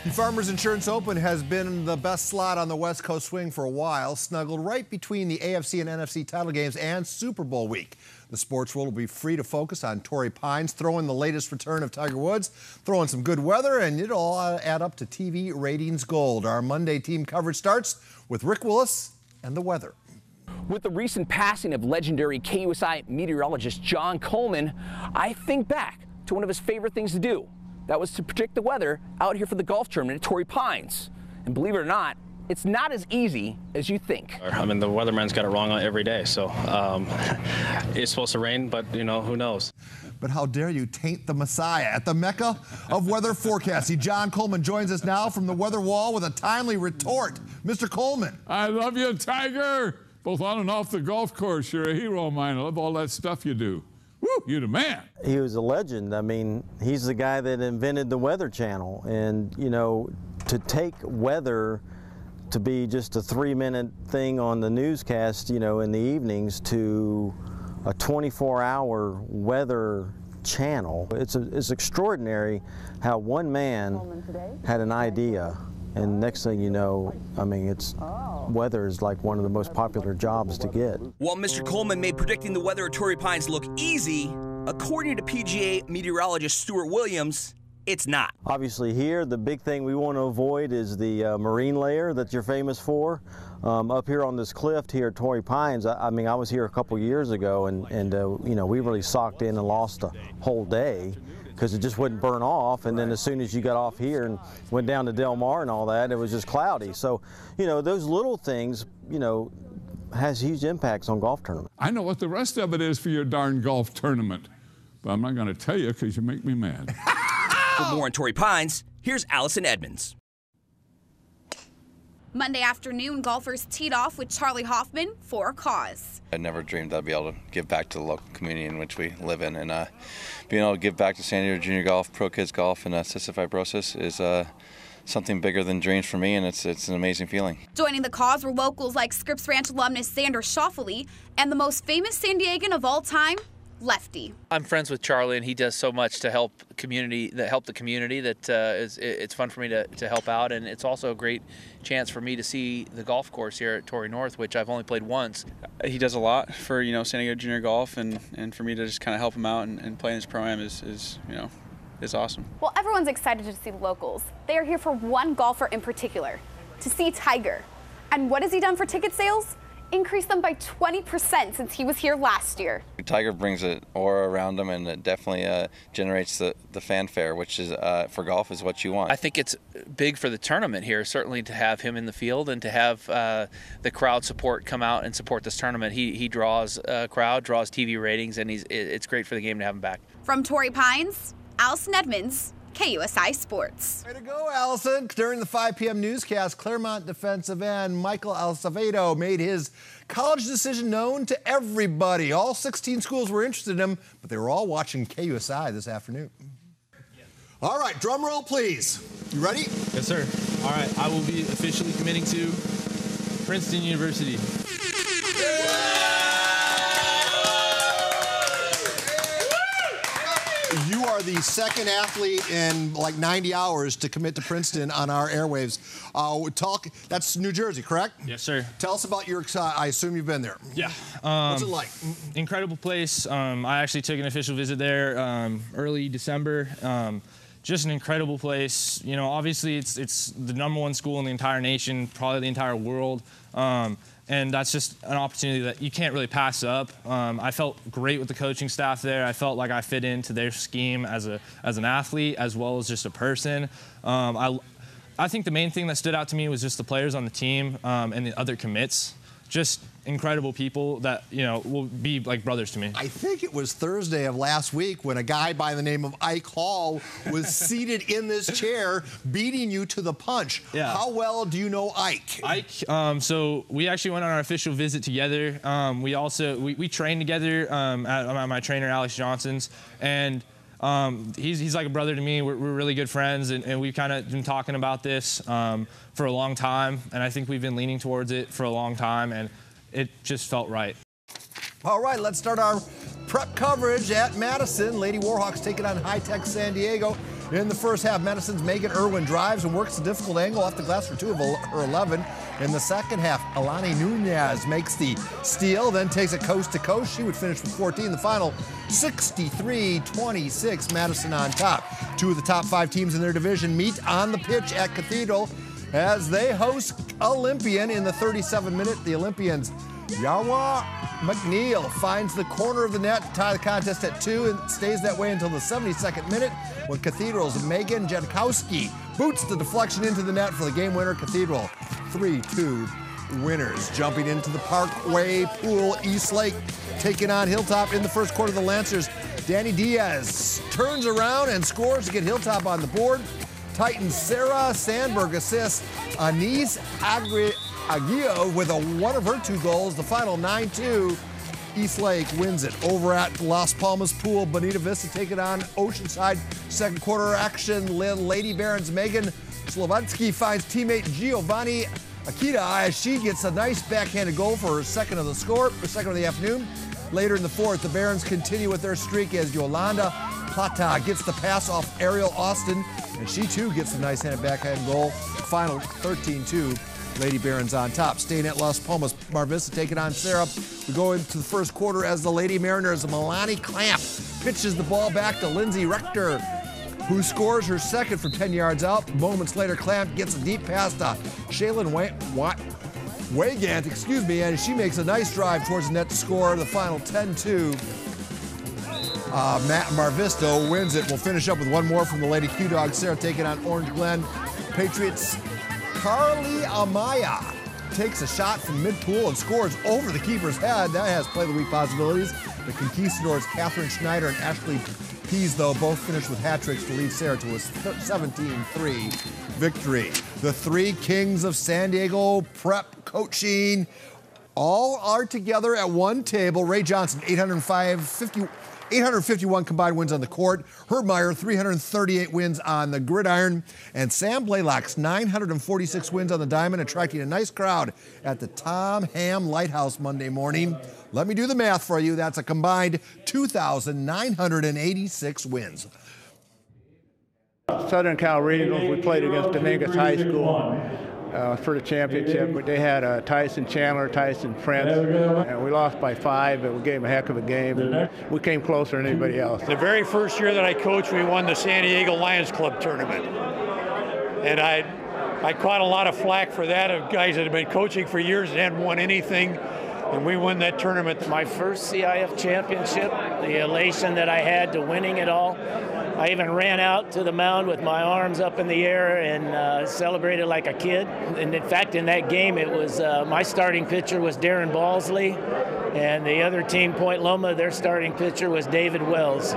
The Farmers Insurance Open has been the best slot on the West Coast swing for a while, snuggled right between the AFC and NFC title games and Super Bowl week. The sports world will be free to focus on Torrey Pines throwing the latest return of Tiger Woods, throwing some good weather, and it'll all add up to TV ratings gold. Our Monday team coverage starts with Rick Willis and the weather. With the recent passing of legendary KUSI meteorologist John Coleman, I think back to one of his favorite things to do. That was to predict the weather out here for the golf tournament at Torrey Pines. And believe it or not, it's not as easy as you think. I mean, the weatherman's got it wrong every day, so it's supposed to rain, but, you know, who knows? But how dare you taint the Messiah at the Mecca of weather forecasting. John Coleman joins us now from the weather wall with a timely retort. Mr. Coleman. I love you, Tiger. Both on and off the golf course. You're a hero of mine. I love all that stuff you do. Woo, you're the man. He was a legend. I mean, he's the guy that invented the Weather Channel. And, you know, to take weather to be just a 3-minute thing on the newscast, you know, in the evenings to a 24-hour weather channel, it's extraordinary how one man had an idea. And next thing you know, I mean, weather is like one of the most popular jobs to get. While Mr. Coleman made predicting the weather at Torrey Pines look easy, according to PGA meteorologist Stuart Williams, it's not. Obviously here, the big thing we want to avoid is the marine layer that you're famous for. Up here on this cliff here at Torrey Pines, I mean, I was here a couple years ago, and you know, we really socked in and lost a whole day, because it just wouldn't burn off, and then as soon as you got off here and went down to Del Mar and all that, it was just cloudy. So, you know, those little things, you know, has huge impacts on golf tournaments. I know what the rest of it is for your darn golf tournament, but I'm not going to tell you because you make me mad. For more on Torrey Pines, here's Allison Edmonds. Monday afternoon, golfers teed off with Charlie Hoffman for a cause. I never dreamed I'd be able to give back to the local community in which we live in, and being able to give back to San Diego Junior Golf, Pro Kids Golf, and cystic fibrosis is something bigger than dreams for me, and it's an amazing feeling. Joining the cause were locals like Scripps Ranch alumnus Sander Schauffele and the most famous San Diegan of all time, Lefty. I'm friends with Charlie, and he does so much to help the community that it's fun for me to help out, and it's also a great chance for me to see the golf course here at Torrey North, which I've only played once. He does a lot for, you know, San Diego Junior Golf, and for me to just kind of help him out and play in his pro-am is you know, is awesome. Well, everyone's excited to see the locals. They are here for one golfer in particular, to see Tiger. And what has he done for ticket sales? Increased them by 20% since he was here last year. Tiger brings an aura around him, and it definitely generates the fanfare, which is for golf is what you want. I think it's big for the tournament here, certainly to have him in the field and to have the crowd support come out and support this tournament. He draws a crowd, draws TV ratings, and it's great for the game to have him back. From Torrey Pines, Allison Edmonds, KUSI Sports. Way to go, Allison. During the 5 p.m. newscast, Claremont defensive end Michael Azevedo made his college decision known to everybody. All 16 schools were interested in him, but they were all watching KUSI this afternoon. All right, drum roll, please. You ready? Yes, sir. All right, I will be officially committing to Princeton University. You are the second athlete in like 90 hours to commit to Princeton on our airwaves. That's New Jersey, correct? Yes, sir. Tell us about your, I assume you've been there. Yeah. What's it like? Incredible place. I actually took an official visit there early December. Just an incredible place. You know, obviously it's the #1 school in the entire nation, probably the entire world. And that's just an opportunity that you can't really pass up. I felt great with the coaching staff there. I felt like I fit into their scheme as an athlete as well as just a person. I think the main thing that stood out to me was just the players on the team and the other commits. Just incredible people that, you know, will be like brothers to me. I think it was Thursday of last week when a guy by the name of Ike Hall was seated in this chair beating you to the punch. Yeah. How well do you know Ike? Ike, so we actually went on our official visit together. We trained together at my trainer Alex Johnson's, and he's like a brother to me. We're really good friends, and we've kind of been talking about this for a long time, and I think we've been leaning towards it for a long time, and it just felt right. All right, let's start our prep coverage at Madison. Lady Warhawks taking on high-tech San Diego. In the first half, Madison's Megan Irwin drives and works a difficult angle off the glass for 2 of her 11. In the second half, Alani Nunez makes the steal, then takes it coast to coast. She would finish with 14. The final 63-26, Madison on top. 2 of the top 5 teams in their division meet on the pitch at Cathedral as they host Olympian in the 37th minute. The Olympians' Yawa McNeil finds the corner of the net to tie the contest at 2 and stays that way until the 72nd minute when Cathedral's Megan Jankowski boots the deflection into the net for the game winner. Cathedral 3-2 winners. Jumping into the Parkway pool, Eastlake taking on Hilltop in the first quarter. The Lancers, Danny Diaz turns around and scores to get Hilltop on the board. Titans Serra Sandberg assists Anise Aguio with one of her 2 goals. The final 9-2. Eastlake wins it. Over at Las Palmas pool, Bonita Vista taking on Oceanside. Second quarter action. Lady Barons Megan Slovansky finds teammate Giovanni Akita as she gets a nice backhanded goal for her second of the afternoon. Later in the fourth, the Barons continue with their streak as Yolanda Plata gets the pass off Ariel Austin, and she too gets a nice handed backhand goal. Final 13-2. Lady Barons on top. Staying at Las Palmas, Mar Vista taking on Serra. We go into the first quarter as the Lady Mariners, Milani Clamp pitches the ball back to Lindsay Rector, who scores her second from 10 yards out. Moments later, Clamp gets a deep pass to Shaylin Wagant, and she makes a nice drive towards the net to score. The final 10-2. Mar Vista wins it. We'll finish up with one more from the Lady Q-Dogs. Serra taking on Orange Glen. Patriots' Carly Amaya takes a shot from mid-pool and scores over the keeper's head. That has play of the week possibilities. The Conquistadors, Catherine Schneider and Ashley Pease, though, both finished with hat tricks to lead Serra to a 17-3 victory. The 3 kings of San Diego prep coaching all are together at one table. Ray Johnson, 851 combined wins on the court. Herb Meyer, 338 wins on the gridiron. And Sam Blaylock's 946 wins on the diamond, attracting a nice crowd at the Tom Ham Lighthouse Monday morning. Let me do the math for you. That's a combined 2,986 wins. Southern Cal Regionals, we played against Dominguez High School for the championship. They had Tyson Chandler, Tyson Prince, and we lost by 5, but we gave them a heck of a game. We came closer than anybody else. The very first year that I coached, we won the San Diego Lions Club tournament. And I caught a lot of flack for that of guys that had been coaching for years and hadn't won anything. And we won that tournament. My first CIF championship, the elation that I had to winning it all. I even ran out to the mound with my arms up in the air and celebrated like a kid. And in fact, in that game, it was my starting pitcher was Darren Balsley, and the other team, Point Loma, their starting pitcher was David Wells.